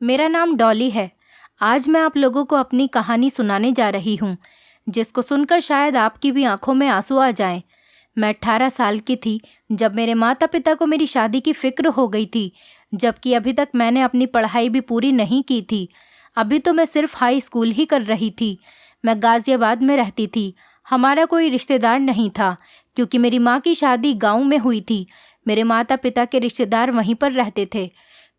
मेरा नाम डॉली है। आज मैं आप लोगों को अपनी कहानी सुनाने जा रही हूँ, जिसको सुनकर शायद आपकी भी आंखों में आंसू आ जाएं। मैं 18 साल की थी जब मेरे माता पिता को मेरी शादी की फिक्र हो गई थी, जबकि अभी तक मैंने अपनी पढ़ाई भी पूरी नहीं की थी। अभी तो मैं सिर्फ हाई स्कूल ही कर रही थी। मैं गाज़ियाबाद में रहती थी। हमारा कोई रिश्तेदार नहीं था, क्योंकि मेरी माँ की शादी गाँव में हुई थी। मेरे माता पिता के रिश्तेदार वहीं पर रहते थे।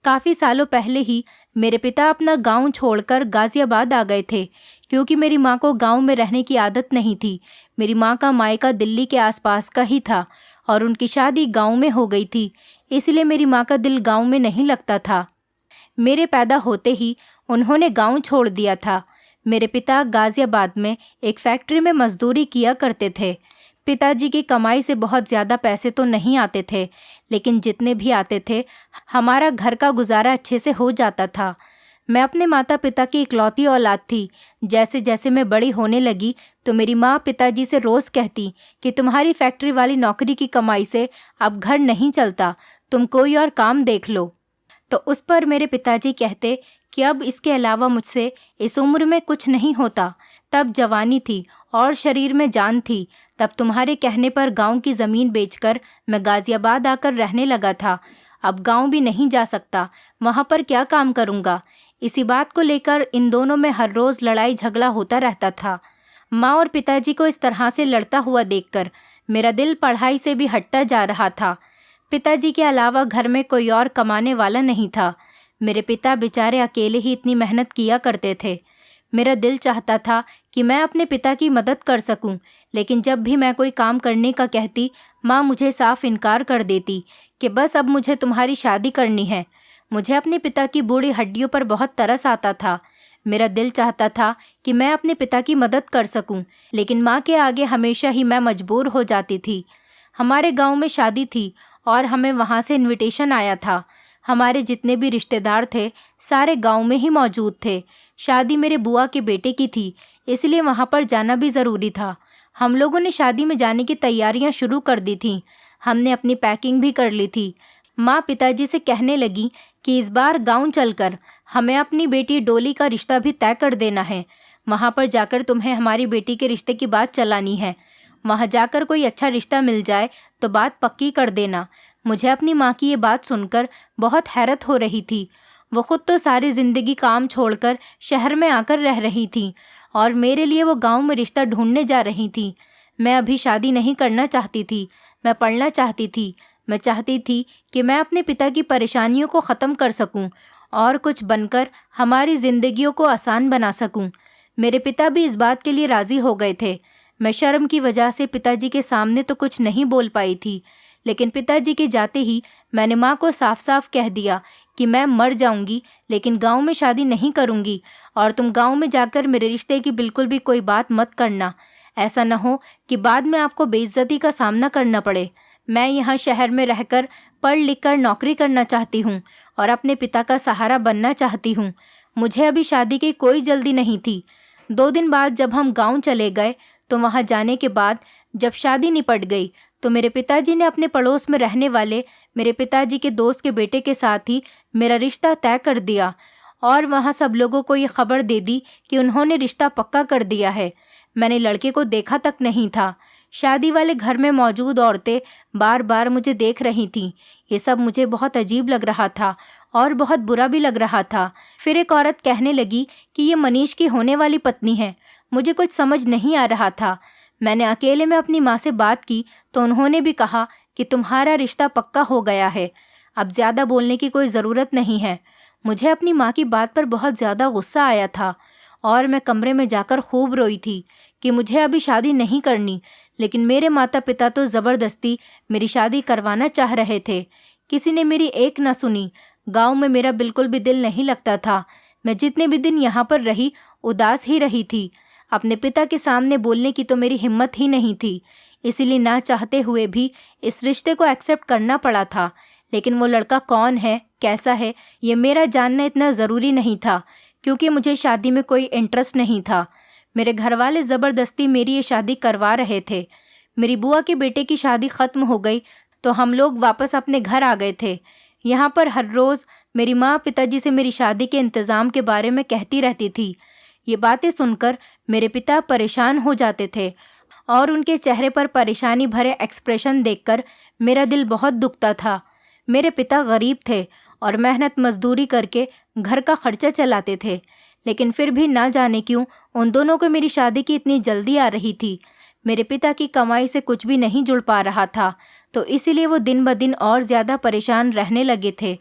काफ़ी सालों पहले ही मेरे पिता अपना गांव छोड़कर गाज़ियाबाद आ गए थे, क्योंकि मेरी माँ को गांव में रहने की आदत नहीं थी। मेरी माँ का मायका दिल्ली के आसपास का ही था और उनकी शादी गांव में हो गई थी, इसलिए मेरी माँ का दिल गांव में नहीं लगता था। मेरे पैदा होते ही उन्होंने गांव छोड़ दिया था। मेरे पिता गाज़ियाबाद में एक फैक्ट्री में मजदूरी किया करते थे। पिताजी की कमाई से बहुत ज़्यादा पैसे तो नहीं आते थे, लेकिन जितने भी आते थे हमारा घर का गुजारा अच्छे से हो जाता था। मैं अपने माता पिता की इकलौती औलाद थी। जैसे जैसे मैं बड़ी होने लगी तो मेरी माँ पिताजी से रोज़ कहती कि तुम्हारी फैक्ट्री वाली नौकरी की कमाई से अब घर नहीं चलता, तुम कोई और काम देख लो। तो उस पर मेरे पिताजी कहते कि अब इसके अलावा मुझसे इस उम्र में कुछ नहीं होता। तब जवानी थी और शरीर में जान थी। तब तुम्हारे कहने पर गांव की ज़मीन बेचकर मैं गाज़ियाबाद आकर रहने लगा था। अब गांव भी नहीं जा सकता, वहां पर क्या काम करूंगा। इसी बात को लेकर इन दोनों में हर रोज़ लड़ाई झगड़ा होता रहता था। माँ और पिताजी को इस तरह से लड़ता हुआ देखकर मेरा दिल पढ़ाई से भी हटता जा रहा था। पिताजी के अलावा घर में कोई और कमाने वाला नहीं था। मेरे पिता बेचारे अकेले ही इतनी मेहनत किया करते थे। मेरा दिल चाहता था कि मैं अपने पिता की मदद कर सकूं, लेकिन जब भी मैं कोई काम करने का कहती, माँ मुझे साफ इनकार कर देती कि बस अब मुझे तुम्हारी शादी करनी है। मुझे अपने पिता की बूढ़ी हड्डियों पर बहुत तरस आता था। मेरा दिल चाहता था कि मैं अपने पिता की मदद कर सकूं, लेकिन माँ के आगे हमेशा ही मैं मजबूर हो जाती थी। हमारे गांव में शादी थी और हमें वहां से इनविटेशन आया था। हमारे जितने भी रिश्तेदार थे सारे गांव में ही मौजूद थे। शादी मेरे बुआ के बेटे की थी, इसलिए वहां पर जाना भी ज़रूरी था। हम लोगों ने शादी में जाने की तैयारियां शुरू कर दी थीं। हमने अपनी पैकिंग भी कर ली थी। माँ पिताजी से कहने लगी कि इस बार गांव चलकर हमें अपनी बेटी डोली का रिश्ता भी तय कर देना है। वहां पर जाकर तुम्हें हमारी बेटी के रिश्ते की बात चलानी है। वहां जाकर कोई अच्छा रिश्ता मिल जाए तो बात पक्की कर देना। मुझे अपनी माँ की ये बात सुनकर बहुत हैरत हो रही थी। वो खुद तो सारी ज़िंदगी काम छोड़कर शहर में आकर रह रही थी और मेरे लिए वो गांव में रिश्ता ढूंढने जा रही थी। मैं अभी शादी नहीं करना चाहती थी। मैं पढ़ना चाहती थी। मैं चाहती थी कि मैं अपने पिता की परेशानियों को ख़त्म कर सकूं और कुछ बनकर हमारी ज़िंदगियों को आसान बना सकूं। मेरे पिता भी इस बात के लिए राज़ी हो गए थे। मैं शर्म की वजह से पिताजी के सामने तो कुछ नहीं बोल पाई थी, लेकिन पिताजी के जाते ही मैंने माँ को साफ साफ कह दिया कि मैं मर जाऊंगी, लेकिन गांव में शादी नहीं करूंगी और तुम गांव में जाकर मेरे रिश्ते की बिल्कुल भी कोई बात मत करना। ऐसा न हो कि बाद में आपको बेइज्जती का सामना करना पड़े। मैं यहाँ शहर में रहकर पढ़ लिख कर नौकरी करना चाहती हूँ और अपने पिता का सहारा बनना चाहती हूँ। मुझे अभी शादी की कोई जल्दी नहीं थी। 2 दिन बाद जब हम गाँव चले गए तो वहाँ जाने के बाद जब शादी निपट गई तो मेरे पिताजी ने अपने पड़ोस में रहने वाले मेरे पिताजी के दोस्त के बेटे के साथ ही मेरा रिश्ता तय कर दिया और वहाँ सब लोगों को ये खबर दे दी कि उन्होंने रिश्ता पक्का कर दिया है। मैंने लड़के को देखा तक नहीं था। शादी वाले घर में मौजूद औरतें बार बार मुझे देख रही थीं। ये सब मुझे बहुत अजीब लग रहा था और बहुत बुरा भी लग रहा था। फिर एक औरत कहने लगी कि ये मनीष की होने वाली पत्नी है। मुझे कुछ समझ नहीं आ रहा था। मैंने अकेले में अपनी माँ से बात की तो उन्होंने भी कहा कि तुम्हारा रिश्ता पक्का हो गया है, अब ज़्यादा बोलने की कोई ज़रूरत नहीं है। मुझे अपनी माँ की बात पर बहुत ज़्यादा गुस्सा आया था और मैं कमरे में जाकर खूब रोई थी कि मुझे अभी शादी नहीं करनी, लेकिन मेरे माता पिता तो ज़बरदस्ती मेरी शादी करवाना चाह रहे थे। किसी ने मेरी एक न सुनी। गाँव में मेरा बिल्कुल भी दिल नहीं लगता था। मैं जितने भी दिन यहाँ पर रही उदास ही रही थी। अपने पिता के सामने बोलने की तो मेरी हिम्मत ही नहीं थी, इसीलिए ना चाहते हुए भी इस रिश्ते को एक्सेप्ट करना पड़ा था। लेकिन वो लड़का कौन है, कैसा है, ये मेरा जानना इतना ज़रूरी नहीं था, क्योंकि मुझे शादी में कोई इंटरेस्ट नहीं था। मेरे घर वाले ज़बरदस्ती मेरी ये शादी करवा रहे थे। मेरी बुआ के बेटे की शादी ख़त्म हो गई तो हम लोग वापस अपने घर आ गए थे। यहाँ पर हर रोज़ मेरी माँ पिताजी से मेरी शादी के इंतज़ाम के बारे में कहती रहती थी। ये बातें सुनकर मेरे पिता परेशान हो जाते थे और उनके चेहरे पर परेशानी भरे एक्सप्रेशन देखकर मेरा दिल बहुत दुखता था। मेरे पिता गरीब थे और मेहनत मजदूरी करके घर का खर्चा चलाते थे, लेकिन फिर भी ना जाने क्यों उन दोनों को मेरी शादी की इतनी जल्दी आ रही थी। मेरे पिता की कमाई से कुछ भी नहीं जुड़ पा रहा था, तो इसीलिए वो दिन ब दिन और ज़्यादा परेशान रहने लगे थे।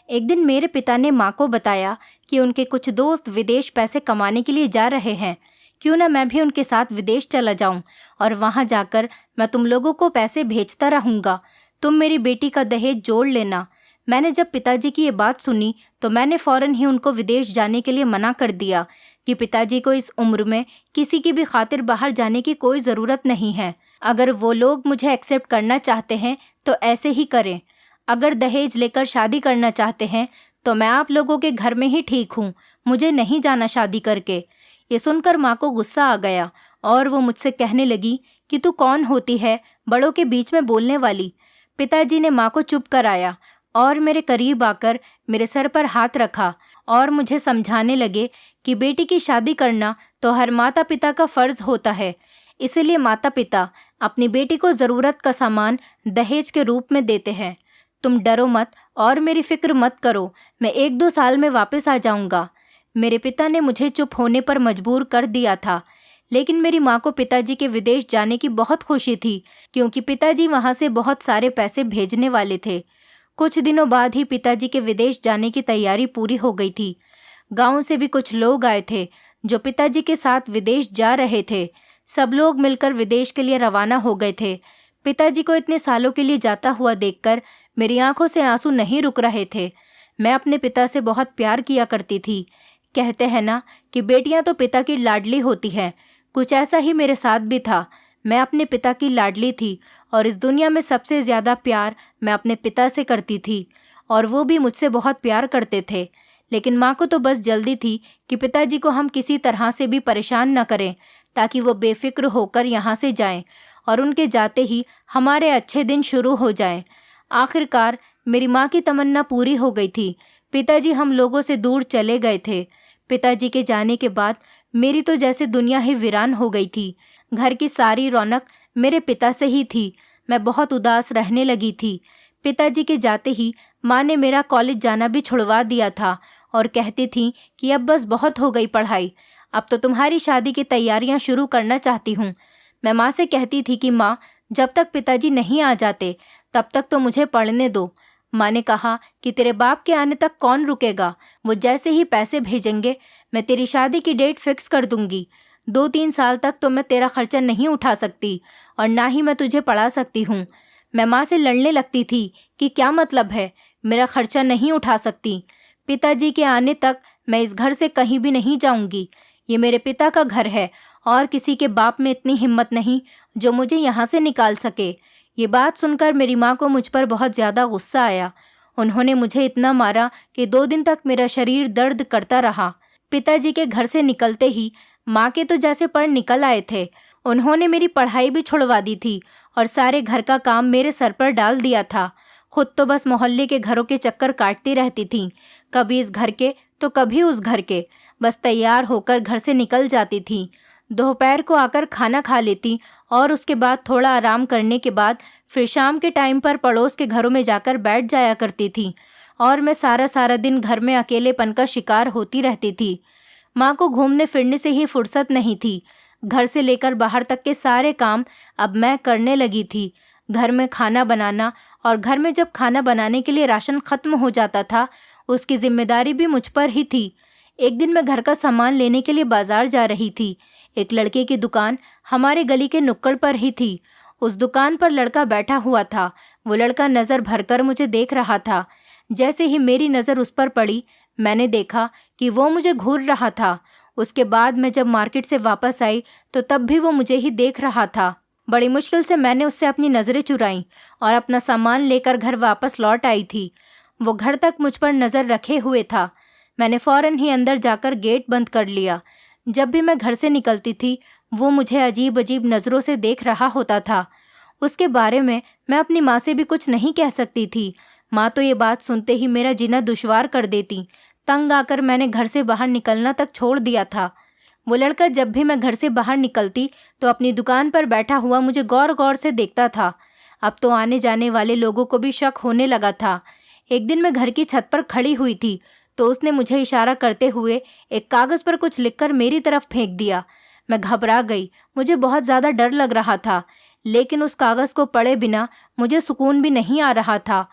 एक दिन मेरे पिता ने माँ को बताया कि उनके कुछ दोस्त विदेश पैसे कमाने के लिए जा रहे हैं, क्यों ना मैं भी उनके साथ विदेश चला जाऊं और वहां जाकर मैं तुम लोगों को पैसे भेजता रहूंगा। तुम मेरी बेटी का दहेज जोड़ लेना। मैंने जब पिताजी की ये बात सुनी तो मैंने फ़ौरन ही उनको विदेश जाने के लिए मना कर दिया कि पिताजी को इस उम्र में किसी की भी खातिर बाहर जाने की कोई ज़रूरत नहीं है। अगर वो लोग मुझे एक्सेप्ट करना चाहते हैं तो ऐसे ही करें। अगर दहेज लेकर शादी करना चाहते हैं तो मैं आप लोगों के घर में ही ठीक हूँ, मुझे नहीं जाना शादी करके। ये सुनकर माँ को गुस्सा आ गया और वो मुझसे कहने लगी कि तू कौन होती है बड़ों के बीच में बोलने वाली। पिताजी ने माँ को चुप कराया और मेरे करीब आकर मेरे सर पर हाथ रखा और मुझे समझाने लगे कि बेटी की शादी करना तो हर माता पिता का फ़र्ज़ होता है, इसलिए माता पिता अपनी बेटी को ज़रूरत का सामान दहेज के रूप में देते हैं। तुम डरो मत और मेरी फ़िक्र मत करो, मैं 1-2 साल में वापस आ जाऊंगा। मेरे पिता ने मुझे चुप होने पर मजबूर कर दिया था, लेकिन मेरी माँ को पिताजी के विदेश जाने की बहुत खुशी थी, क्योंकि पिताजी वहाँ से बहुत सारे पैसे भेजने वाले थे। कुछ दिनों बाद ही पिताजी के विदेश जाने की तैयारी पूरी हो गई थी। गांव से भी कुछ लोग आए थे जो पिताजी के साथ विदेश जा रहे थे। सब लोग मिलकर विदेश के लिए रवाना हो गए थे। पिताजी को इतने सालों के लिए जाता हुआ देखकर मेरी आंखों से आंसू नहीं रुक रहे थे। मैं अपने पिता से बहुत प्यार किया करती थी। कहते हैं ना कि बेटियां तो पिता की लाडली होती हैं, कुछ ऐसा ही मेरे साथ भी था। मैं अपने पिता की लाडली थी और इस दुनिया में सबसे ज़्यादा प्यार मैं अपने पिता से करती थी और वो भी मुझसे बहुत प्यार करते थे। लेकिन माँ को तो बस जल्दी थी कि पिताजी को हम किसी तरह से भी परेशान न करें, ताकि वो बेफिक्र होकर यहाँ से जाएं और उनके जाते ही हमारे अच्छे दिन शुरू हो जाएं। आखिरकार मेरी माँ की तमन्ना पूरी हो गई थी। पिताजी हम लोगों से दूर चले गए थे। पिताजी के जाने के बाद मेरी तो जैसे दुनिया ही वीरान हो गई थी। घर की सारी रौनक मेरे पिता से ही थी। मैं बहुत उदास रहने लगी थी। पिताजी के जाते ही माँ ने मेरा कॉलेज जाना भी छुड़वा दिया था और कहती थी कि अब बस बहुत हो गई पढ़ाई, अब तो तुम्हारी शादी की तैयारियां शुरू करना चाहती हूँ। मैं माँ से कहती थी कि माँ, जब तक पिताजी नहीं आ जाते तब तक तो मुझे पढ़ने दो। माँ ने कहा कि तेरे बाप के आने तक कौन रुकेगा, वो जैसे ही पैसे भेजेंगे मैं तेरी शादी की डेट फिक्स कर दूंगी। 2-3 साल तक तो मैं तेरा खर्चा नहीं उठा सकती और ना ही मैं तुझे पढ़ा सकती हूँ। मैं माँ से लड़ने लगती थी कि क्या मतलब है, मेरा खर्चा नहीं उठा सकती। पिताजी के आने तक मैं इस घर से कहीं भी नहीं जाऊंगी। ये मेरे पिता का घर है और किसी के बाप में इतनी हिम्मत नहीं जो मुझे यहाँ से निकाल सके। ये बात सुनकर मेरी माँ को मुझ पर बहुत ज़्यादा गुस्सा आया। उन्होंने मुझे इतना मारा कि 2 दिन तक मेरा शरीर दर्द करता रहा। पिताजी के घर से निकलते ही माँ के तो जैसे पर निकल आए थे। उन्होंने मेरी पढ़ाई भी छुड़वा दी थी और सारे घर का काम मेरे सर पर डाल दिया था। खुद तो बस मोहल्ले के घरों के चक्कर काटती रहती थी, कभी इस घर के तो कभी उस घर के। बस तैयार होकर घर से निकल जाती थी। दोपहर को आकर खाना खा लेती और उसके बाद थोड़ा आराम करने के बाद फिर शाम के टाइम पर पड़ोस के घरों में जाकर बैठ जाया करती थी और मैं सारा सारा दिन घर में अकेलेपन का शिकार होती रहती थी। माँ को घूमने फिरने से ही फुर्सत नहीं थी। घर से लेकर बाहर तक के सारे काम अब मैं करने लगी थी। घर में खाना बनाना और घर में जब खाना बनाने के लिए राशन खत्म हो जाता था उसकी जिम्मेदारी भी मुझ पर ही थी। एक दिन मैं घर का सामान लेने के लिए बाजार जा रही थी। एक लड़के की दुकान हमारे गली के नुक्कड़ पर ही थी। उस दुकान पर लड़का बैठा हुआ था। वो लड़का नज़र भरकर मुझे देख रहा था। जैसे ही मेरी नज़र उस पर पड़ी मैंने देखा कि वो मुझे घूर रहा था। उसके बाद मैं जब मार्केट से वापस आई तो तब भी वो मुझे ही देख रहा था। बड़ी मुश्किल से मैंने उससे अपनी नज़रें चुराईं और अपना सामान लेकर घर वापस लौट आई थी। वो घर तक मुझ पर नज़र रखे हुए था। मैंने फ़ौरन ही अंदर जाकर गेट बंद कर लिया। जब भी मैं घर से निकलती थी वो मुझे अजीब अजीब नज़रों से देख रहा होता था। उसके बारे में मैं अपनी माँ से भी कुछ नहीं कह सकती थी। माँ तो ये बात सुनते ही मेरा जीना दुश्वार कर देती। तंग आकर मैंने घर से बाहर निकलना तक छोड़ दिया था। वो लड़का जब भी मैं घर से बाहर निकलती तो अपनी दुकान पर बैठा हुआ मुझे गौर गौर से देखता था। अब तो आने जाने वाले लोगों को भी शक होने लगा था। एक दिन मैं घर की छत पर खड़ी हुई थी तो उसने मुझे इशारा करते हुए एक कागज़ पर कुछ लिखकर मेरी तरफ फेंक दिया। मैं घबरा गई। मुझे बहुत ज़्यादा डर लग रहा था, लेकिन उस कागज़ को पढ़े बिना मुझे सुकून भी नहीं आ रहा था।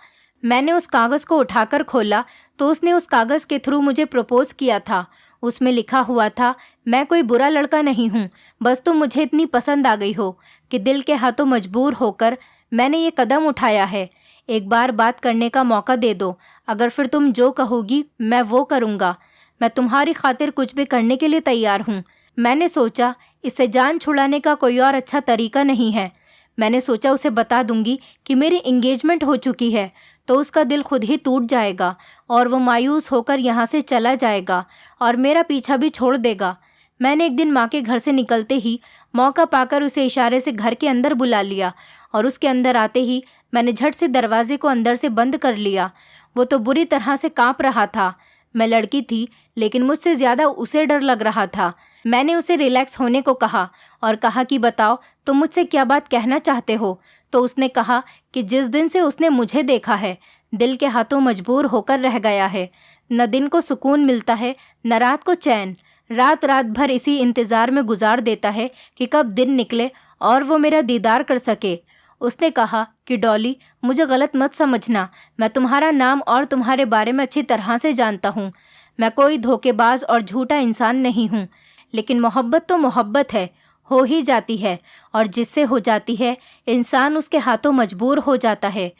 मैंने उस कागज़ को उठाकर खोला तो उसने उस कागज़ के थ्रू मुझे प्रपोज़ किया था। उसमें लिखा हुआ था, मैं कोई बुरा लड़का नहीं हूँ, बस तुम मुझे इतनी पसंद आ गई हो कि दिल के हाथों मजबूर होकर मैंने ये कदम उठाया है। एक बार बात करने का मौका दे दो, अगर फिर तुम जो कहोगी मैं वो करूँगा। मैं तुम्हारी खातिर कुछ भी करने के लिए तैयार हूँ। मैंने सोचा इससे जान छुड़ाने का कोई और अच्छा तरीका नहीं है। मैंने सोचा उसे बता दूंगी कि मेरी एंगेजमेंट हो चुकी है तो उसका दिल खुद ही टूट जाएगा और वो मायूस होकर यहाँ से चला जाएगा और मेरा पीछा भी छोड़ देगा। मैंने एक दिन माँ के घर से निकलते ही मौका पाकर उसे इशारे से घर के अंदर बुला लिया और उसके अंदर आते ही मैंने झट से दरवाजे को अंदर से बंद कर लिया। वो तो बुरी तरह से काँप रहा था। मैं लड़की थी, लेकिन मुझसे ज़्यादा उसे डर लग रहा था। मैंने उसे रिलैक्स होने को कहा और कहा कि बताओ तुम मुझसे क्या बात कहना चाहते हो। तो उसने कहा कि जिस दिन से उसने मुझे देखा है दिल के हाथों मजबूर होकर रह गया है। न दिन को सुकून मिलता है न रात को चैन। रात रात भर इसी इंतज़ार में गुजार देता है कि कब दिन निकले और वो मेरा दीदार कर सके। उसने कहा कि डॉली, मुझे गलत मत समझना, मैं तुम्हारा नाम और तुम्हारे बारे में अच्छी तरह से जानता हूँ। मैं कोई धोखेबाज और झूठा इंसान नहीं हूँ, लेकिन मोहब्बत तो मोहब्बत है, हो ही जाती है, और जिससे हो जाती है इंसान उसके हाथों मजबूर हो जाता है।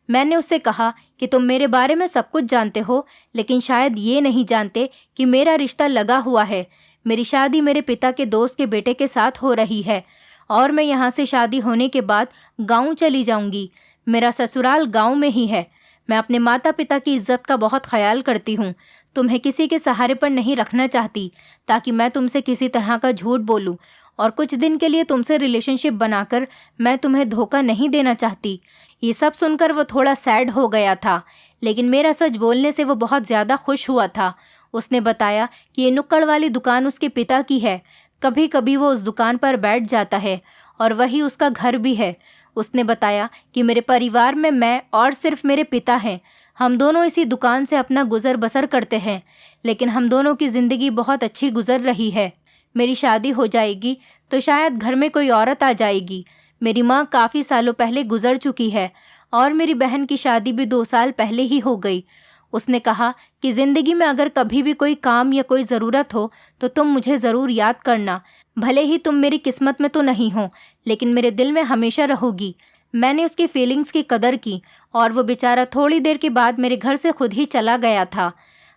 मैंने उससे कहा कि तुम मेरे बारे में सब कुछ जानते हो, लेकिन शायद ये नहीं जानते कि मेरा रिश्ता लगा हुआ है। मेरी शादी मेरे पिता के दोस्त के बेटे के साथ हो रही है और मैं यहाँ से शादी होने के बाद गाँव चली जाऊँगी। मेरा ससुराल गाँव में ही है। मैं अपने माता पिता की इज्जत का बहुत ख्याल करती हूँ। तुम्हें किसी के सहारे पर नहीं रखना चाहती ताकि मैं तुमसे किसी तरह का झूठ बोलूँ, और कुछ दिन के लिए तुमसे रिलेशनशिप बनाकर मैं तुम्हें धोखा नहीं देना चाहती। ये सब सुनकर वो थोड़ा सैड हो गया था, लेकिन मेरा सच बोलने से वो बहुत ज़्यादा खुश हुआ था। उसने बताया कि ये नुक्कड़ वाली दुकान उसके पिता की है। कभी कभी वो उस दुकान पर बैठ जाता है और वही उसका घर भी है। उसने बताया कि मेरे परिवार में मैं और सिर्फ मेरे पिता हैं। हम दोनों इसी दुकान से अपना गुजर बसर करते हैं, लेकिन हम दोनों की ज़िंदगी बहुत अच्छी गुजर रही है। मेरी शादी हो जाएगी तो शायद घर में कोई औरत आ जाएगी। मेरी माँ काफ़ी सालों पहले गुजर चुकी है और मेरी बहन की शादी भी 2 साल पहले ही हो गई। उसने कहा कि ज़िंदगी में अगर कभी भी कोई काम या कोई ज़रूरत हो तो तुम मुझे ज़रूर याद करना। भले ही तुम मेरी किस्मत में तो नहीं हो, लेकिन मेरे दिल में हमेशा रहोगी। मैंने उसकी फीलिंग्स की कदर की और वो बेचारा थोड़ी देर के बाद मेरे घर से खुद ही चला गया था।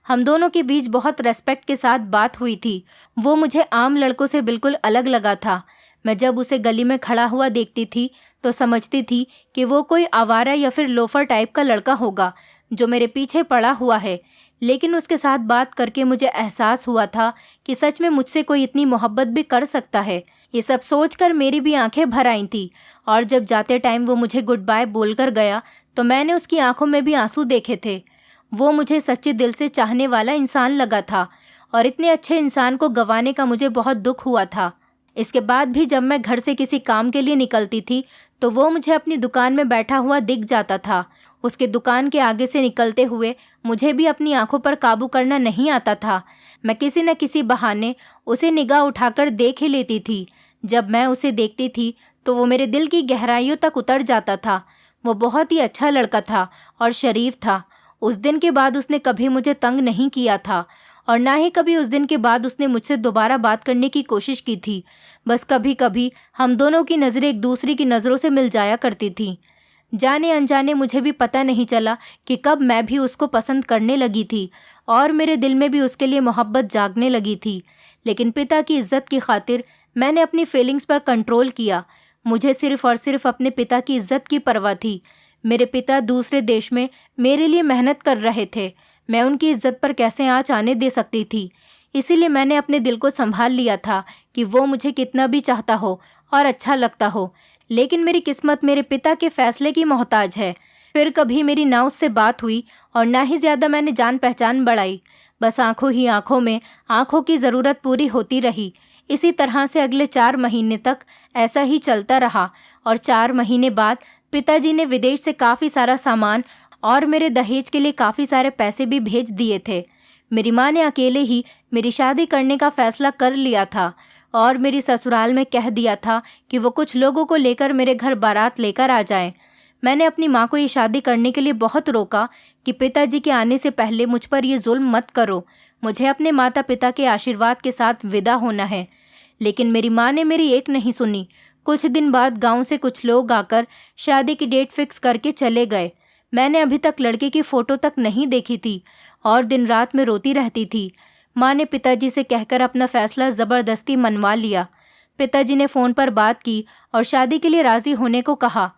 हम दोनों के बीच बहुत रेस्पेक्ट के साथ बात हुई थी। वो मुझे आम लड़कों से बिल्कुल अलग लगा था। मैं जब उसे गली में खड़ा हुआ देखती थी तो समझती थी कि वो कोई आवारा या फिर लोफर टाइप का लड़का होगा जो मेरे पीछे पड़ा हुआ है, लेकिन उसके साथ बात करके मुझे एहसास हुआ था कि सच में मुझसे कोई इतनी मोहब्बत भी कर सकता है। ये सब सोचकर मेरी भी आंखें भर आई थी, और जब जाते टाइम वो मुझे गुड बाय बोलकर गया तो मैंने उसकी आंखों में भी आंसू देखे थे। वो मुझे सच्चे दिल से चाहने वाला इंसान लगा था और इतने अच्छे इंसान को गंवाने का मुझे बहुत दुख हुआ था। इसके बाद भी जब मैं घर से किसी काम के लिए निकलती थी तो वो मुझे अपनी दुकान में बैठा हुआ दिख जाता था। उसके दुकान के आगे से निकलते हुए मुझे भी अपनी आंखों पर काबू करना नहीं आता था। मैं किसी न किसी बहाने उसे निगाह उठाकर देख ही लेती थी। जब मैं उसे देखती थी तो वो मेरे दिल की गहराइयों तक उतर जाता था। वो बहुत ही अच्छा लड़का था और शरीफ था। उस दिन के बाद उसने कभी मुझे तंग नहीं किया था और ना ही कभी उस दिन के बाद उसने मुझसे दोबारा बात करने की कोशिश की थी। बस कभी कभी हम दोनों की नज़रें एक दूसरे की नज़रों से मिल जाया करती थी। जाने अनजाने मुझे भी पता नहीं चला कि कब मैं भी उसको पसंद करने लगी थी और मेरे दिल में भी उसके लिए मोहब्बत जागने लगी थी। लेकिन पिता की इज्जत की खातिर मैंने अपनी फीलिंग्स पर कंट्रोल किया। मुझे सिर्फ और सिर्फ अपने पिता की इज्जत की परवाह थी। मेरे पिता दूसरे देश में मेरे लिए मेहनत कर रहे थे। मैं उनकी इज्जत पर कैसे आँच आने दे सकती थी। इसीलिए मैंने अपने दिल को संभाल लिया था कि वो मुझे कितना भी चाहता हो और अच्छा लगता हो, लेकिन मेरी किस्मत मेरे पिता के फैसले की मोहताज है। फिर कभी मेरी ना उससे बात हुई और ना ही ज़्यादा मैंने जान पहचान बढ़ाई। बस आंखों ही आंखों में आंखों की ज़रूरत पूरी होती रही। इसी तरह से अगले 4 महीने तक ऐसा ही चलता रहा और 4 महीने बाद पिताजी ने विदेश से काफ़ी सारा सामान और मेरे दहेज के लिए काफ़ी सारे पैसे भी भेज दिए थे। मेरी माँ ने अकेले ही मेरी शादी करने का फैसला कर लिया था और मेरी ससुराल में कह दिया था कि वो कुछ लोगों को लेकर मेरे घर बारात लेकर आ जाएं। मैंने अपनी माँ को ये शादी करने के लिए बहुत रोका कि पिताजी के आने से पहले मुझ पर ये जुल्म मत करो, मुझे अपने माता पिता के आशीर्वाद के साथ विदा होना है। लेकिन मेरी माँ ने मेरी एक नहीं सुनी। कुछ दिन बाद गांव से कुछ लोग आकर शादी की डेट फिक्स करके चले गए। मैंने अभी तक लड़के की फ़ोटो तक नहीं देखी थी और दिन रात में रोती रहती थी। माँ ने पिताजी से कहकर अपना फ़ैसला ज़बरदस्ती मनवा लिया। पिताजी ने फ़ोन पर बात की और शादी के लिए राज़ी होने को कहा।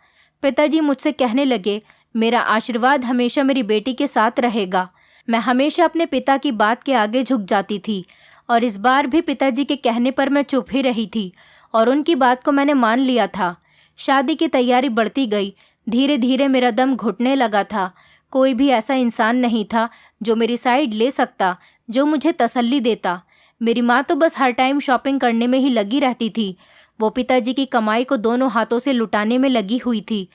पिताजी मुझसे कहने लगे, मेरा आशीर्वाद हमेशा मेरी बेटी के साथ रहेगा। मैं हमेशा अपने पिता की बात के आगे झुक जाती थी और इस बार भी पिताजी के कहने पर मैं चुप ही रही थी और उनकी बात को मैंने मान लिया था। शादी की तैयारी बढ़ती गई। धीरे धीरे मेरा दम घुटने लगा था। कोई भी ऐसा इंसान नहीं था जो मेरी साइड ले सकता, जो मुझे तसल्ली देता। मेरी माँ तो बस हर टाइम शॉपिंग करने में ही लगी रहती थी। वो पिताजी की कमाई को दोनों हाथों से लुटाने में लगी हुई थी।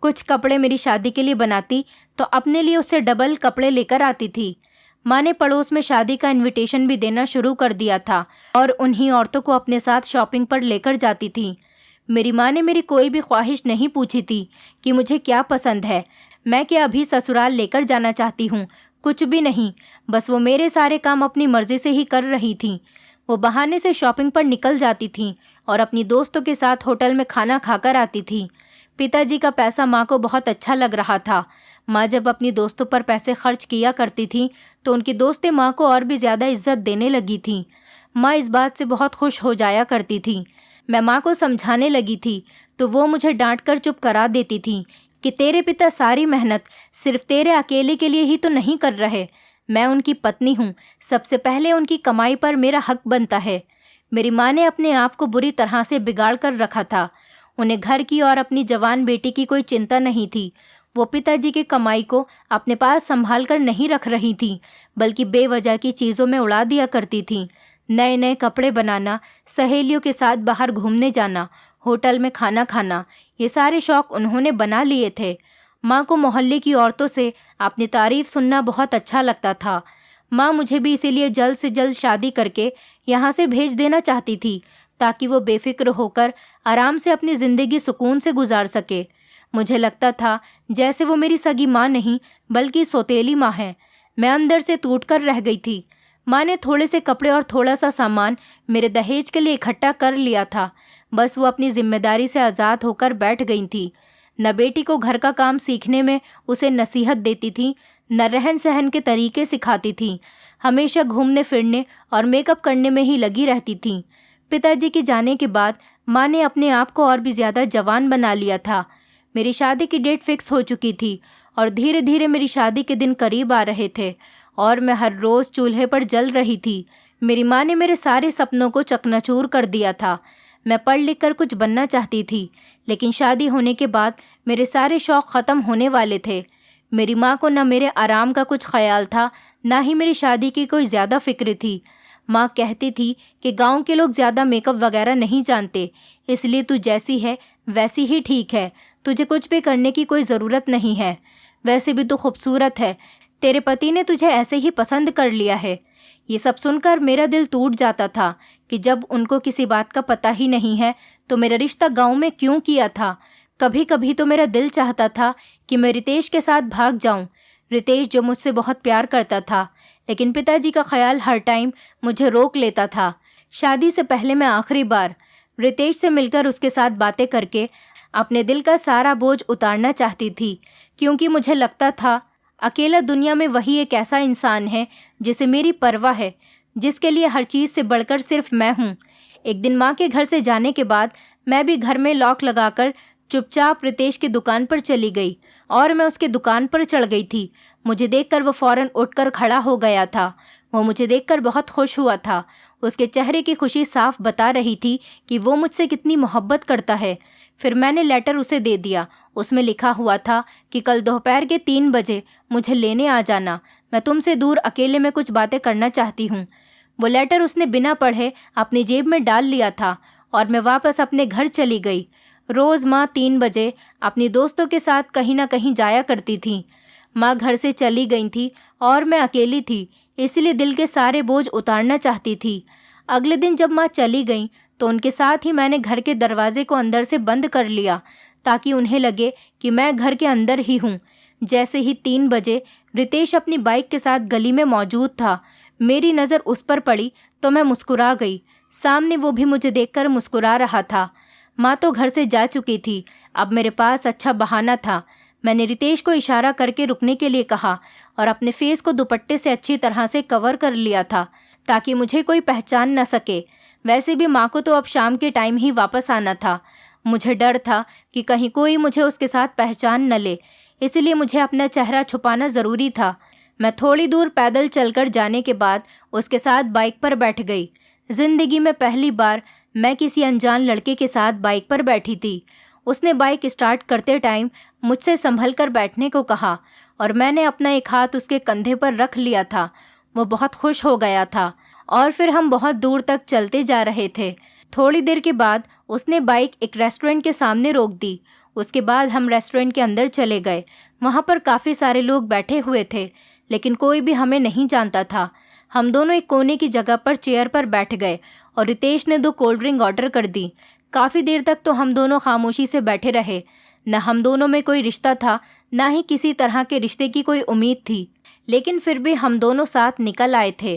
कुछ कपड़े मेरी शादी के लिए बनाती तो अपने लिए उससे डबल कपड़े लेकर आती थी। माँ ने पड़ोस में शादी का इनविटेशन भी देना शुरू कर दिया था और उन्हीं औरतों को अपने साथ शॉपिंग पर लेकर जाती थी। मेरी माँ ने मेरी कोई भी ख्वाहिश नहीं पूछी थी कि मुझे क्या पसंद है, मैं क्या अभी ससुराल लेकर जाना चाहती हूँ, कुछ भी नहीं। बस वो मेरे सारे काम अपनी मर्जी से ही कर रही थी। वो बहाने से शॉपिंग पर निकल जाती थी और अपनी दोस्तों के साथ होटल में खाना खाकर आती थी। पिताजी का पैसा माँ को बहुत अच्छा लग रहा था। माँ जब अपनी दोस्तों पर पैसे खर्च किया करती थी तो उनकी दोस्तें माँ को और भी ज़्यादा इज्जत देने लगी थी। माँ इस बात से बहुत खुश हो जाया करती थी। मैं माँ को समझाने लगी थी तो वो मुझे डांट कर चुप करा देती थी कि तेरे पिता सारी मेहनत सिर्फ तेरे अकेले के लिए ही तो नहीं कर रहे। मैं उनकी पत्नी हूँ, सबसे पहले उनकी कमाई पर मेरा हक बनता है। मेरी माँ ने अपने आप को बुरी तरह से बिगाड़ कर रखा था। उन्हें घर की और अपनी जवान बेटी की कोई चिंता नहीं थी। वो पिताजी की कमाई को अपने पास संभाल कर नहीं रख रही थी, बल्कि बेवजह की चीज़ों में उड़ा दिया करती थी। नए नए कपड़े बनाना, सहेलियों के साथ बाहर घूमने जाना, होटल में खाना खाना, ये सारे शौक उन्होंने बना लिए थे। माँ को मोहल्ले की औरतों से अपनी तारीफ़ सुनना बहुत अच्छा लगता था। माँ मुझे भी इसीलिए जल्द से जल्द शादी करके यहाँ से भेज देना चाहती थी ताकि वो बेफिक्र होकर आराम से अपनी ज़िंदगी सुकून से गुजार सके। मुझे लगता था जैसे वो मेरी सगी माँ नहीं बल्कि सौतेली माँ है। मैं अंदर से टूटकर रह गई थी। माँ ने थोड़े से कपड़े और थोड़ा सा सामान मेरे दहेज के लिए इकट्ठा कर लिया था। बस वो अपनी जिम्मेदारी से आज़ाद होकर बैठ गई थी। न बेटी को घर का काम सीखने में उसे नसीहत देती थी, न रहन सहन के तरीके सिखाती थी। हमेशा घूमने फिरने और मेकअप करने में ही लगी रहती थी। पिताजी के जाने के बाद माँ ने अपने आप को और भी ज़्यादा जवान बना लिया था। मेरी शादी की डेट फिक्स हो चुकी थी और धीरे धीरे मेरी शादी के दिन करीब आ रहे थे और मैं हर रोज़ चूल्हे पर जल रही थी। मेरी माँ ने मेरे सारे सपनों को चकनाचूर कर दिया था। मैं पढ़ लिख कर कुछ बनना चाहती थी, लेकिन शादी होने के बाद मेरे सारे शौक़ ख़त्म होने वाले थे। मेरी माँ को न मेरे आराम का कुछ ख्याल था, ना ही मेरी शादी की कोई ज़्यादा फिक्र थी। माँ कहती थी कि गांव के लोग ज़्यादा मेकअप वगैरह नहीं जानते, इसलिए तू जैसी है वैसी ही ठीक है, तुझे कुछ भी करने की कोई ज़रूरत नहीं है। वैसे भी तू खूबसूरत है, तेरे पति ने तुझे ऐसे ही पसंद कर लिया है। ये सब सुनकर मेरा दिल टूट जाता था कि जब उनको किसी बात का पता ही नहीं है तो मेरा रिश्ता गांव में क्यों किया था। कभी कभी तो मेरा दिल चाहता था कि मैं रितेश के साथ भाग जाऊं। रितेश जो मुझसे बहुत प्यार करता था, लेकिन पिताजी का ख्याल हर टाइम मुझे रोक लेता था। शादी से पहले मैं आखिरी बार रितेश से मिलकर उसके साथ बातें करके अपने दिल का सारा बोझ उतारना चाहती थी, क्योंकि मुझे लगता था अकेला दुनिया में वही एक ऐसा इंसान है जिसे मेरी परवाह है, जिसके लिए हर चीज़ से बढ़कर सिर्फ मैं हूँ। एक दिन माँ के घर से जाने के बाद मैं भी घर में लॉक लगाकर चुपचाप रितेश की दुकान पर चली गई और मैं उसकी दुकान पर चढ़ गई थी। मुझे देखकर वो फ़ौरन उठकर खड़ा हो गया था। वो मुझे देखकर बहुत खुश हुआ था। उसके चेहरे की खुशी साफ बता रही थी कि वो मुझसे कितनी मोहब्बत करता है। फिर मैंने लेटर उसे दे दिया। उसमें लिखा हुआ था कि कल दोपहर के 3 बजे मुझे लेने आ जाना। मैं तुमसे दूर अकेले में कुछ बातें करना चाहती हूँ। वो लेटर उसने बिना पढ़े अपनी जेब में डाल लिया था और मैं वापस अपने घर चली गई। रोज़ माँ 3 बजे अपनी दोस्तों के साथ कहीं ना कहीं जाया करती थी। माँ घर से चली गई थी और मैं अकेली थी, इसलिए दिल के सारे बोझ उतारना चाहती थी। अगले दिन जब माँ चली गई तो उनके साथ ही मैंने घर के दरवाजे को अंदर से बंद कर लिया ताकि उन्हें लगे कि मैं घर के अंदर ही हूँ। जैसे ही 3 बजे रितेश अपनी बाइक के साथ गली में मौजूद था, मेरी नज़र उस पर पड़ी तो मैं मुस्कुरा गई। सामने वो भी मुझे देखकर मुस्कुरा रहा था। माँ तो घर से जा चुकी थी। अब मेरे पास अच्छा बहाना था। मैंने रितेश को इशारा करके रुकने के लिए कहा और अपने फेस को दुपट्टे से अच्छी तरह से कवर कर लिया था ताकि मुझे कोई पहचान न सके। वैसे भी माँ को तो अब शाम के टाइम ही वापस आना था। मुझे डर था कि कहीं कोई मुझे उसके साथ पहचान न ले, इसलिए मुझे अपना चेहरा छुपाना ज़रूरी था। मैं थोड़ी दूर पैदल चलकर जाने के बाद उसके साथ बाइक पर बैठ गई। ज़िंदगी में पहली बार मैं किसी अनजान लड़के के साथ बाइक पर बैठी थी। उसने बाइक स्टार्ट करते टाइम मुझसे संभल कर बैठने को कहा और मैंने अपना एक हाथ उसके कंधे पर रख लिया था। वो बहुत खुश हो गया था और फिर हम बहुत दूर तक चलते जा रहे थे। थोड़ी देर के बाद उसने बाइक एक रेस्टोरेंट के सामने रोक दी। उसके बाद हम रेस्टोरेंट के अंदर चले गए। वहाँ पर काफ़ी सारे लोग बैठे हुए थे, लेकिन कोई भी हमें नहीं जानता था। हम दोनों एक कोने की जगह पर चेयर पर बैठ गए और रितेश ने 2 कोल्ड ड्रिंक ऑर्डर कर दी। काफ़ी देर तक तो हम दोनों खामोशी से बैठे रहे। न हम दोनों में कोई रिश्ता था, न ही किसी तरह के रिश्ते की कोई उम्मीद थी, लेकिन फिर भी हम दोनों साथ निकल आए थे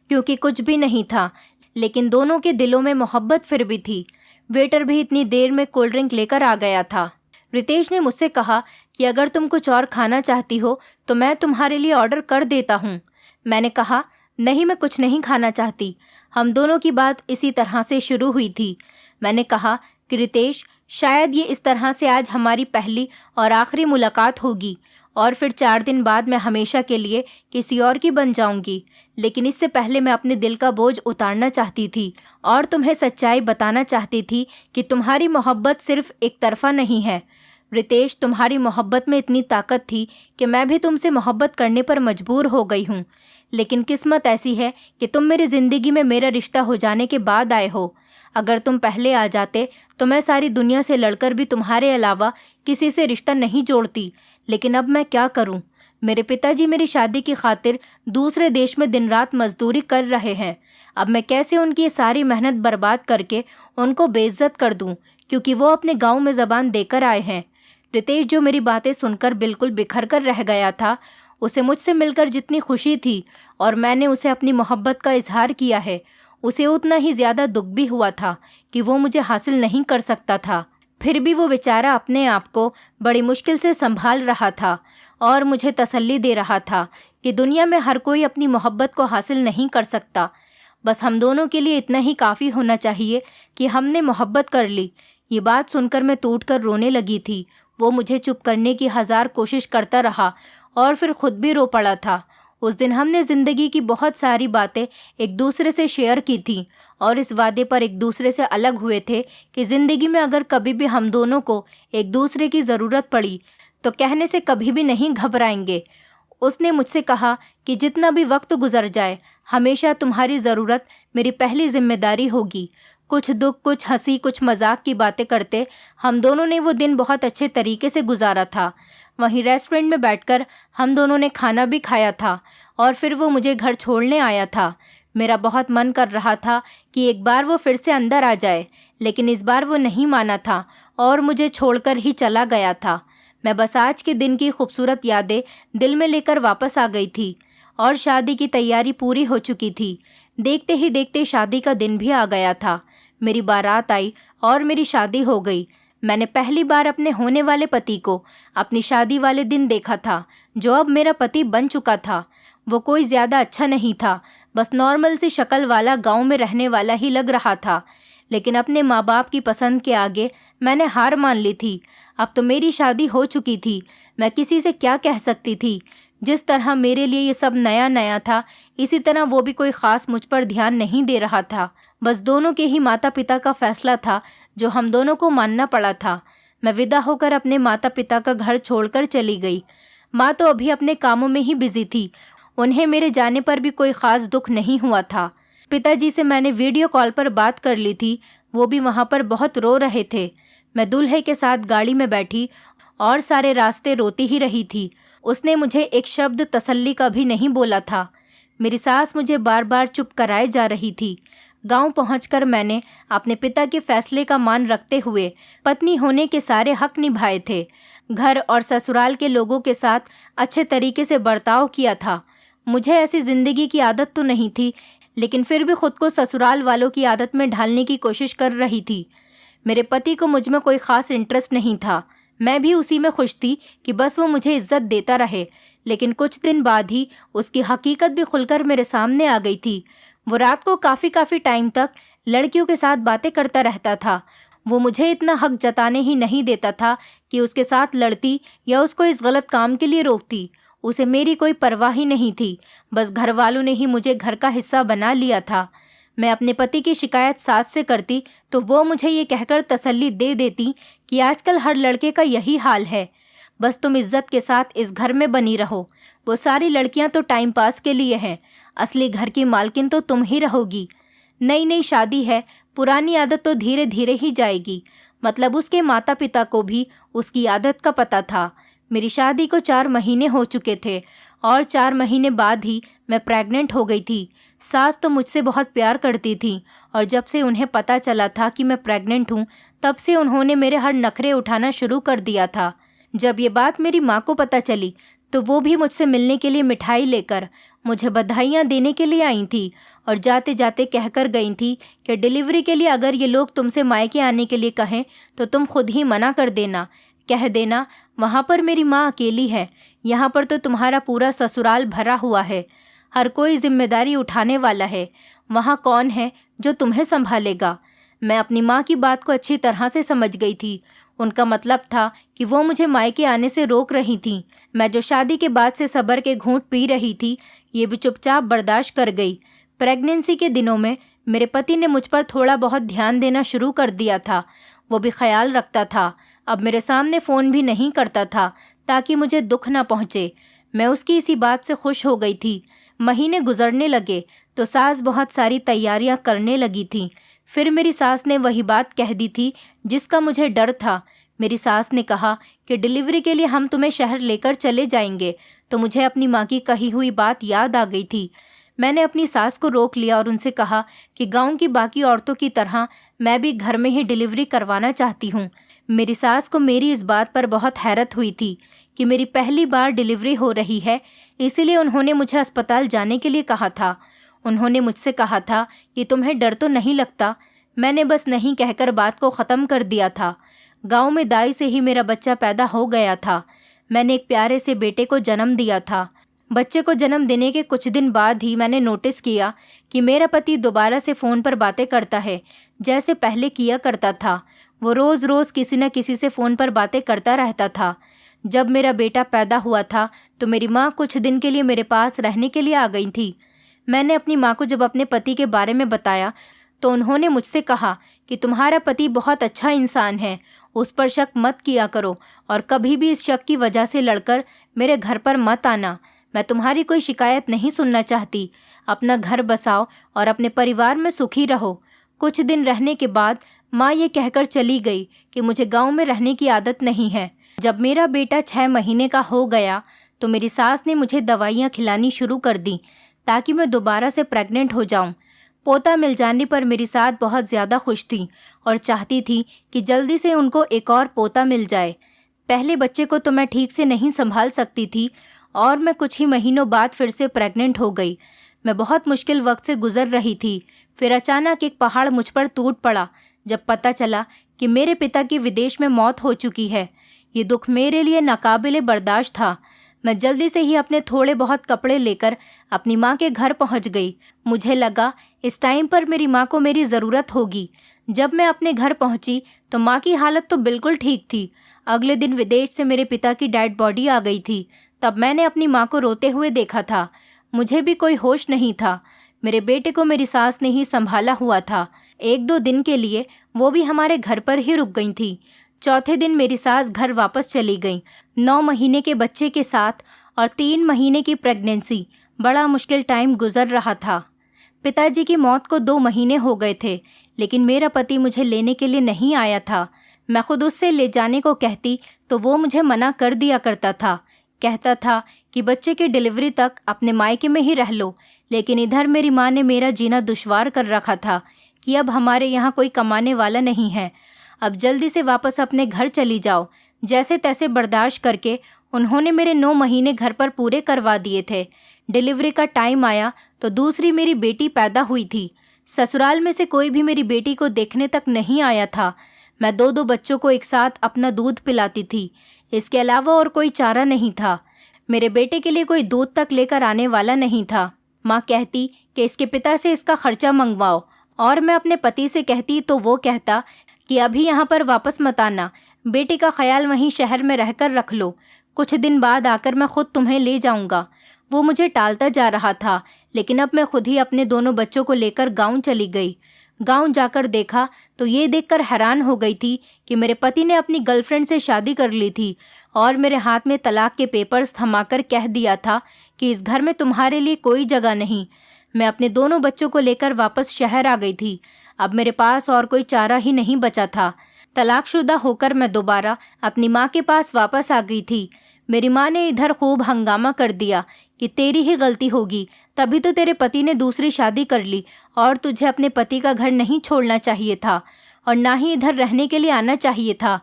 क्योंकि कुछ भी नहीं था, लेकिन दोनों के दिलों में मोहब्बत फिर भी थी। वेटर भी इतनी देर में कोल्ड ड्रिंक लेकर आ गया था। रितेश ने मुझसे कहा कि अगर तुम कुछ और खाना चाहती हो तो मैं तुम्हारे लिए ऑर्डर कर देता हूँ। मैंने कहा नहीं, मैं कुछ नहीं खाना चाहती। हम दोनों की बात इसी तरह से शुरू हुई थी। मैंने कहा कि रितेश, शायद ये इस तरह से आज हमारी पहली और आखिरी मुलाकात होगी और फिर 4 दिन बाद मैं हमेशा के लिए किसी और की बन जाऊंगी। लेकिन इससे पहले मैं अपने दिल का बोझ उतारना चाहती थी और तुम्हें सच्चाई बताना चाहती थी कि तुम्हारी मोहब्बत सिर्फ एक तरफा नहीं है। रितेश, तुम्हारी मोहब्बत में इतनी ताकत थी कि मैं भी तुमसे मोहब्बत करने पर मजबूर हो गई हूँ, लेकिन किस्मत ऐसी है कि तुम मेरी ज़िंदगी में मेरा रिश्ता हो जाने के बाद आए हो। अगर तुम पहले आ जाते तो मैं सारी दुनिया से लड़कर भी तुम्हारे अलावा किसी से रिश्ता नहीं जोड़ती, लेकिन अब मैं क्या करूं? मेरे पिताजी मेरी शादी की खातिर दूसरे देश में दिन रात मजदूरी कर रहे हैं। अब मैं कैसे उनकी ये सारी मेहनत बर्बाद करके उनको बेइज्जत कर दूं, क्योंकि वो अपने गांव में ज़बान देकर आए हैं। रितेश, जो मेरी बातें सुनकर बिल्कुल बिखर कर रह गया था, उसे मुझसे मिलकर जितनी खुशी थी और मैंने उसे अपनी मोहब्बत का इजहार किया है, उसे उतना ही ज़्यादा दुख भी हुआ था कि वो मुझे हासिल नहीं कर सकता था। फिर भी वो बेचारा अपने आप को बड़ी मुश्किल से संभाल रहा था और मुझे तसल्ली दे रहा था कि दुनिया में हर कोई अपनी मोहब्बत को हासिल नहीं कर सकता। बस हम दोनों के लिए इतना ही काफ़ी होना चाहिए कि हमने मोहब्बत कर ली। ये बात सुनकर मैं टूटकर रोने लगी थी। वो मुझे चुप करने की 1000 कोशिश करता रहा और फिर खुद भी रो पड़ा था। उस दिन हमने ज़िंदगी की बहुत सारी बातें एक दूसरे से शेयर की थी और इस वादे पर एक दूसरे से अलग हुए थे कि ज़िंदगी में अगर कभी भी हम दोनों को एक दूसरे की ज़रूरत पड़ी तो कहने से कभी भी नहीं घबराएंगे। उसने मुझसे कहा कि जितना भी वक्त गुजर जाए, हमेशा तुम्हारी ज़रूरत मेरी पहली जिम्मेदारी होगी। कुछ दुख, कुछ हंसी, कुछ मजाक की बातें करते हम दोनों ने वो दिन बहुत अच्छे तरीके से गुजारा था। वहीं रेस्टोरेंट में बैठकर हम दोनों ने खाना भी खाया था और फिर वो मुझे घर छोड़ने आया था। मेरा बहुत मन कर रहा था कि एक बार वो फिर से अंदर आ जाए, लेकिन इस बार वो नहीं माना था और मुझे छोड़कर ही चला गया था। मैं बस आज के दिन की खूबसूरत यादें दिल में लेकर वापस आ गई थी और शादी की तैयारी पूरी हो चुकी थी। देखते ही देखते शादी का दिन भी आ गया था। मेरी बारात आई और मेरी शादी हो गई। मैंने पहली बार अपने होने वाले पति को अपनी शादी वाले दिन देखा था, जो अब मेरा पति बन चुका था। वो कोई ज़्यादा अच्छा नहीं था, बस नॉर्मल सी शक्ल वाला गांव में रहने वाला ही लग रहा था। लेकिन अपने माँ बाप की पसंद के आगे मैंने हार मान ली थी। अब तो मेरी शादी हो चुकी थी। मैं किसी से क्या कह सकती थी? जिस तरह मेरे लिए ये सब नया नया था, इसी तरह वो भी कोई ख़ास मुझ पर ध्यान नहीं दे रहा था। बस दोनों के ही माता पिता का फैसला था जो हम दोनों को मानना पड़ा था। मैं विदा होकर अपने माता पिता का घर छोड़कर चली गई। माँ तो अभी अपने कामों में ही बिजी थी। उन्हें मेरे जाने पर भी कोई ख़ास दुख नहीं हुआ था। पिताजी से मैंने वीडियो कॉल पर बात कर ली थी, वो भी वहाँ पर बहुत रो रहे थे। मैं दूल्हे के साथ गाड़ी में बैठी और सारे रास्ते रोती ही रही थी। उसने मुझे एक शब्द तसल्ली का भी नहीं बोला था। मेरी सास मुझे बार बार चुप कराए जा रही थी। गांव पहुंचकर मैंने अपने पिता के फैसले का मान रखते हुए पत्नी होने के सारे हक निभाए थे। घर और ससुराल के लोगों के साथ अच्छे तरीके से बर्ताव किया था। मुझे ऐसी ज़िंदगी की आदत तो नहीं थी, लेकिन फिर भी खुद को ससुराल वालों की आदत में ढालने की कोशिश कर रही थी। मेरे पति को मुझ में कोई ख़ास इंटरेस्ट नहीं था। मैं भी उसी में खुश थी कि बस वो मुझे इज्जत देता रहे। लेकिन कुछ दिन बाद ही उसकी हकीकत भी खुलकर मेरे सामने आ गई थी। वो रात को काफ़ी टाइम तक लड़कियों के साथ बातें करता रहता था। वो मुझे इतना हक जताने ही नहीं देता था कि उसके साथ लड़ती या उसको इस गलत काम के लिए रोकती। उसे मेरी कोई परवाह ही नहीं थी। बस घर वालों ने ही मुझे घर का हिस्सा बना लिया था। मैं अपने पति की शिकायत सास से करती तो वो मुझे ये कहकर तसल्ली दे देती कि आजकल हर लड़के का यही हाल है, बस तुम इज्जत के साथ इस घर में बनी रहो। वो सारी लड़कियां तो टाइम पास के लिए हैं, असली घर की मालकिन तो तुम ही रहोगी। नई नई शादी है, पुरानी आदत तो धीरे धीरे ही जाएगी। मतलब उसके माता पिता को भी उसकी आदत का पता था। मेरी शादी को 4 महीने हो चुके थे और 4 महीने बाद ही मैं प्रेग्नेंट हो गई थी। सास तो मुझसे बहुत प्यार करती थी और जब से उन्हें पता चला था कि मैं प्रेग्नेंट हूँ, तब से उन्होंने मेरे हर नखरे उठाना शुरू कर दिया था। जब ये बात मेरी माँ को पता चली तो वो भी मुझसे मिलने के लिए मिठाई लेकर मुझे बधाइयाँ देने के लिए आई थी और जाते जाते कहकर गई थी कि डिलीवरी के लिए अगर ये लोग तुमसे मायके आने के लिए कहें तो तुम खुद ही मना कर देना। कह देना वहाँ पर मेरी माँ अकेली है, यहाँ पर तो तुम्हारा पूरा ससुराल भरा हुआ है, हर कोई जिम्मेदारी उठाने वाला है, वहाँ कौन है जो तुम्हें संभालेगा। मैं अपनी माँ की बात को अच्छी तरह से समझ गई थी। उनका मतलब था कि वो मुझे मायके आने से रोक रही थी। मैं जो शादी के बाद से सब्र के घूंट पी रही थी, ये भी चुपचाप बर्दाश्त कर गई। प्रेगनेंसी के दिनों में मेरे पति ने मुझ पर थोड़ा बहुत ध्यान देना शुरू कर दिया था। वो भी ख्याल रखता था। अब मेरे सामने फ़ोन भी नहीं करता था ताकि मुझे दुख ना पहुँचे। मैं उसकी इसी बात से खुश हो गई थी। महीने गुजरने लगे तो सास बहुत सारी तैयारियां करने लगी थी। फिर मेरी सास ने वही बात कह दी थी जिसका मुझे डर था। मेरी सास ने कहा कि डिलीवरी के लिए हम तुम्हें शहर लेकर चले जाएंगे। तो मुझे अपनी माँ की कही हुई बात याद आ गई थी। मैंने अपनी सास को रोक लिया और उनसे कहा कि गांव की बाकी औरतों की तरह मैं भी घर में ही डिलीवरी करवाना चाहती हूँ। मेरी सास को मेरी इस बात पर बहुत हैरत हुई थी कि मेरी पहली बार डिलीवरी हो रही है, इसीलिए उन्होंने मुझे अस्पताल जाने के लिए कहा था। उन्होंने मुझसे कहा था कि तुम्हें डर तो नहीं लगता। मैंने बस नहीं कहकर बात को ख़त्म कर दिया था। गांव में दाई से ही मेरा बच्चा पैदा हो गया था। मैंने एक प्यारे से बेटे को जन्म दिया था। बच्चे को जन्म देने के कुछ दिन बाद ही मैंने नोटिस किया कि मेरा पति दोबारा से फ़ोन पर बातें करता है, जैसे पहले किया करता था। वो रोज़ रोज़ किसी न किसी से फ़ोन पर बातें करता रहता था। जब मेरा बेटा पैदा हुआ था तो मेरी माँ कुछ दिन के लिए मेरे पास रहने के लिए आ गई थी। मैंने अपनी माँ को जब अपने पति के बारे में बताया तो उन्होंने मुझसे कहा कि तुम्हारा पति बहुत अच्छा इंसान है, उस पर शक मत किया करो और कभी भी इस शक की वजह से लड़कर मेरे घर पर मत आना। मैं तुम्हारी कोई शिकायत नहीं सुनना चाहती। अपना घर बसाओ और अपने परिवार में सुखी रहो। कुछ दिन रहने के बाद माँ ये कहकर चली गई कि मुझे गाँव में रहने की आदत नहीं है। जब मेरा बेटा 6 महीने का हो गया तो मेरी सास ने मुझे दवाइयाँ खिलानी शुरू कर दी ताकि मैं दोबारा से प्रेग्नेंट हो जाऊं। पोता मिल जाने पर मेरी सास बहुत ज़्यादा खुश थी और चाहती थी कि जल्दी से उनको एक और पोता मिल जाए। पहले बच्चे को तो मैं ठीक से नहीं संभाल सकती थी और मैं कुछ ही महीनों बाद फिर से प्रेग्नेंट हो गई। मैं बहुत मुश्किल वक्त से गुजर रही थी। फिर अचानक एक पहाड़ मुझ पर टूट पड़ा जब पता चला कि मेरे पिता की विदेश में मौत हो चुकी है। ये दुख मेरे लिए नाकाबिले बर्दाश्त था। मैं जल्दी से ही अपने थोड़े बहुत कपड़े लेकर अपनी माँ के घर पहुँच गई। मुझे लगा इस टाइम पर मेरी माँ को मेरी ज़रूरत होगी। जब मैं अपने घर पहुँची तो माँ की हालत तो बिल्कुल ठीक थी। अगले दिन विदेश से मेरे पिता की डेड बॉडी आ गई थी। तब मैंने अपनी माँ को रोते हुए देखा था। मुझे भी कोई होश नहीं था। मेरे बेटे को मेरी सास ने ही संभाला हुआ था। 1-2 दिन के लिए वो भी हमारे घर पर ही रुक गई थी। चौथे दिन मेरी सास घर वापस चली गई, 9 महीने के बच्चे के साथ और 3 महीने की प्रेगनेंसी। बड़ा मुश्किल टाइम गुजर रहा था। पिताजी की मौत को 2 महीने हो गए थे, लेकिन मेरा पति मुझे लेने के लिए नहीं आया था। मैं खुद उससे ले जाने को कहती तो वो मुझे मना कर दिया करता था। कहता था कि बच्चे की डिलीवरी तक अपने मायके में ही रह लो। लेकिन इधर मेरी माँ ने मेरा जीना दुश्वार कर रखा था कि अब हमारे यहाँ कोई कमाने वाला नहीं है, अब जल्दी से वापस अपने घर चली जाओ। जैसे तैसे बर्दाश्त करके उन्होंने मेरे 9 महीने घर पर पूरे करवा दिए थे। डिलीवरी का टाइम आया तो दूसरी मेरी बेटी पैदा हुई थी। ससुराल में से कोई भी मेरी बेटी को देखने तक नहीं आया था। मैं 2-2 बच्चों को एक साथ अपना दूध पिलाती थी। इसके अलावा और कोई चारा नहीं था। मेरे बेटे के लिए कोई दूध तक लेकर आने वाला नहीं था। माँ कहती कि इसके पिता से इसका खर्चा मंगवाओ, और मैं अपने पति से कहती तो वो कहता कि अभी यहाँ पर वापस मत आना, बेटे का ख्याल वहीं शहर में रहकर रख लो, कुछ दिन बाद आकर मैं खुद तुम्हें ले जाऊँगा। वो मुझे टालता जा रहा था, लेकिन अब मैं खुद ही अपने दोनों बच्चों को लेकर गाँव चली गई। गाँव जाकर देखा तो ये देखकर हैरान हो गई थी कि मेरे पति ने अपनी गर्लफ्रेंड से शादी कर ली थी और मेरे हाथ में तलाक के पेपर्स थमाकर कह दिया था कि इस घर में तुम्हारे लिए कोई जगह नहीं। मैं अपने दोनों बच्चों को लेकर वापस शहर आ गई थी। अब मेरे पास और कोई चारा ही नहीं बचा था। तलाकशुदा होकर मैं दोबारा अपनी माँ के पास वापस आ गई थी। मेरी माँ ने इधर खूब हंगामा कर दिया कि तेरी ही गलती होगी, तभी तो तेरे पति ने दूसरी शादी कर ली और तुझे अपने पति का घर नहीं छोड़ना चाहिए था और ना ही इधर रहने के लिए आना चाहिए था।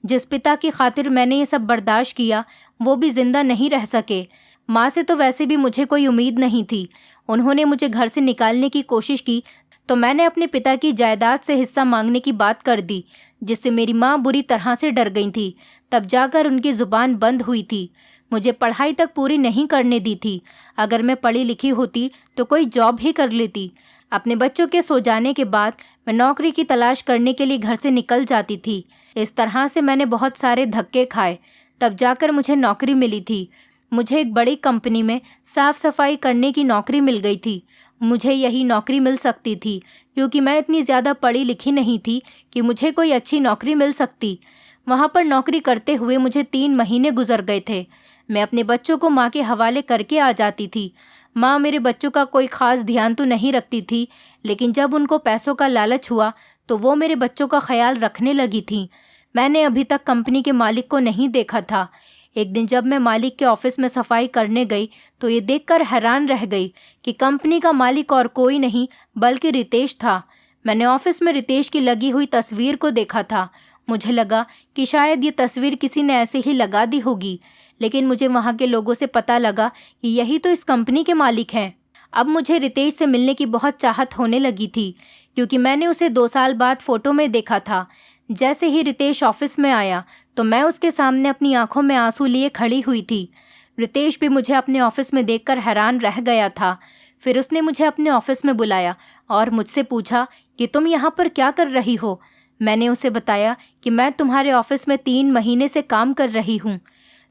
जिस पिता की खातिर मैंने ये सब बर्दाश्त किया वो भी जिंदा नहीं रह सके। माँ से तो वैसे भी मुझे कोई उम्मीद नहीं थी। उन्होंने मुझे घर से निकालने की कोशिश की तो मैंने अपने पिता की जायदाद से हिस्सा मांगने की बात कर दी, जिससे मेरी माँ बुरी तरह से डर गई थी। तब जाकर उनकी ज़ुबान बंद हुई थी। मुझे पढ़ाई तक पूरी नहीं करने दी थी। अगर मैं पढ़ी लिखी होती तो कोई जॉब ही कर लेती। अपने बच्चों के सो जाने के बाद मैं नौकरी की तलाश करने के लिए घर से निकल जाती थी। इस तरह से मैंने बहुत सारे धक्के खाए, तब जाकर मुझे नौकरी मिली थी। मुझे एक बड़ी कंपनी में साफ़ सफाई करने की नौकरी मिल गई थी। मुझे यही नौकरी मिल सकती थी क्योंकि मैं इतनी ज़्यादा पढ़ी लिखी नहीं थी कि मुझे कोई अच्छी नौकरी मिल सकती। वहाँ पर नौकरी करते हुए मुझे 3 महीने गुजर गए थे। मैं अपने बच्चों को माँ के हवाले करके आ जाती थी। माँ मेरे बच्चों का कोई ख़ास ध्यान तो नहीं रखती थी, लेकिन जब उनको पैसों का लालच हुआ तो वो मेरे बच्चों का ख्याल रखने लगी थी। मैंने अभी तक कंपनी के मालिक को नहीं देखा था। एक दिन जब मैं मालिक के ऑफिस में सफाई करने गई तो ये देखकर हैरान रह गई कि कंपनी का मालिक और कोई नहीं बल्कि रितेश था। मैंने ऑफिस में रितेश की लगी हुई तस्वीर को देखा था। मुझे लगा कि शायद ये तस्वीर किसी ने ऐसे ही लगा दी होगी, लेकिन मुझे वहाँ के लोगों से पता लगा कि यही तो इस कंपनी के मालिक हैं। अब मुझे रितेश से मिलने की बहुत चाहत होने लगी थी क्योंकि मैंने उसे 2 साल बाद फ़ोटो में देखा था। जैसे ही रितेश ऑफिस में आया तो मैं उसके सामने अपनी आंखों में आंसू लिए खड़ी हुई थी। रितेश भी मुझे अपने ऑफिस में देखकर हैरान रह गया था। फिर उसने मुझे अपने ऑफिस में बुलाया और मुझसे पूछा कि तुम यहाँ पर क्या कर रही हो। मैंने उसे बताया कि मैं तुम्हारे ऑफिस में 3 महीने से काम कर रही हूँ।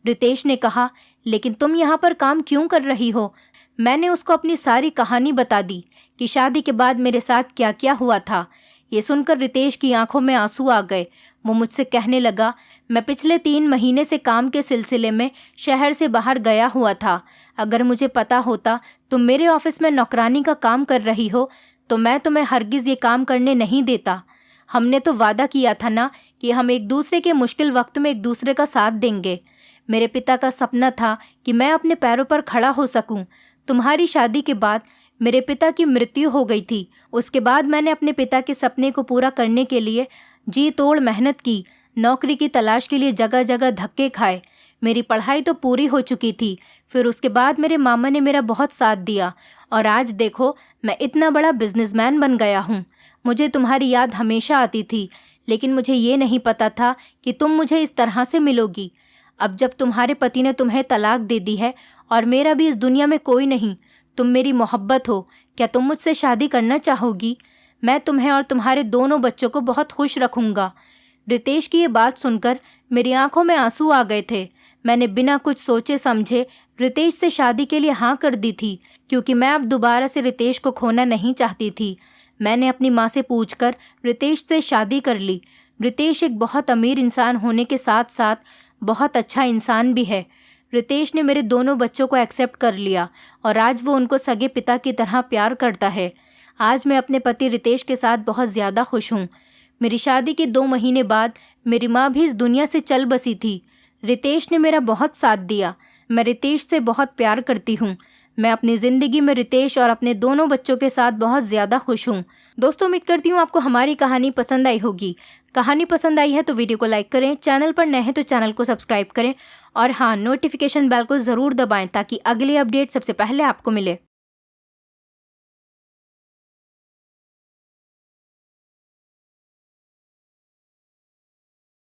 रितेश ने कहा, लेकिन तुम यहाँ पर काम क्यों कर रही हो? मैंने उसको अपनी सारी कहानी बता दी कि शादी के बाद मेरे साथ क्या क्या हुआ था। ये सुनकर रितेश की आंखों में आंसू आ गए। वो मुझसे कहने लगा, मैं पिछले 3 महीने से काम के सिलसिले में शहर से बाहर गया हुआ था। अगर मुझे पता होता तुम मेरे ऑफिस में नौकरानी का काम कर रही हो तो मैं तुम्हें हरगिज़ ये काम करने नहीं देता। हमने तो वादा किया था ना कि हम एक दूसरे के मुश्किल वक्त में एक दूसरे का साथ देंगे। मेरे पिता का सपना था कि मैं अपने पैरों पर खड़ा हो सकूं। तुम्हारी शादी के बाद मेरे पिता की मृत्यु हो गई थी। उसके बाद मैंने अपने पिता के सपने को पूरा करने के लिए जी तोड़ मेहनत की। नौकरी की तलाश के लिए जगह जगह धक्के खाए। मेरी पढ़ाई तो पूरी हो चुकी थी। फिर उसके बाद मेरे मामा ने मेरा बहुत साथ दिया और आज देखो मैं इतना बड़ा बिजनेसमैन बन गया हूँ। मुझे तुम्हारी याद हमेशा आती थी, लेकिन मुझे ये नहीं पता था कि तुम मुझे इस तरह से मिलोगी। अब जब तुम्हारे पति ने तुम्हें तलाक दे दी है और मेरा भी इस दुनिया में कोई नहीं, तुम मेरी मोहब्बत हो, क्या तुम मुझसे शादी करना चाहोगी? मैं तुम्हें और तुम्हारे दोनों बच्चों को बहुत खुश रखूँगा। रितेश की ये बात सुनकर मेरी आंखों में आंसू आ गए थे। मैंने बिना कुछ सोचे समझे रितेश से शादी के लिए हाँ कर दी थी, क्योंकि मैं अब दोबारा से रितेश को खोना नहीं चाहती थी। मैंने अपनी माँ से पूछकर रितेश से शादी कर ली। रितेश एक बहुत अमीर इंसान होने के साथ साथ बहुत अच्छा इंसान भी है। रितेश ने मेरे दोनों बच्चों को एक्सेप्ट कर लिया और आज वो उनको सगे पिता की तरह प्यार करता है। आज मैं अपने पति रितेश के साथ बहुत ज़्यादा खुश हूँ। मेरी शादी के 2 महीने बाद मेरी माँ भी इस दुनिया से चल बसी थी। रितेश ने मेरा बहुत साथ दिया। मैं रितेश से बहुत प्यार करती हूँ। मैं अपनी ज़िंदगी में रितेश और अपने दोनों बच्चों के साथ बहुत ज़्यादा खुश हूँ। दोस्तों, उम्मीद करती हूँ आपको हमारी कहानी पसंद आई होगी। कहानी पसंद आई है तो वीडियो को लाइक करें, चैनल पर नए हैं तो चैनल को सब्सक्राइब करें और हाँ, नोटिफिकेशन बेल को ज़रूर दबाएं ताकि अगली अपडेट सबसे पहले आपको मिले।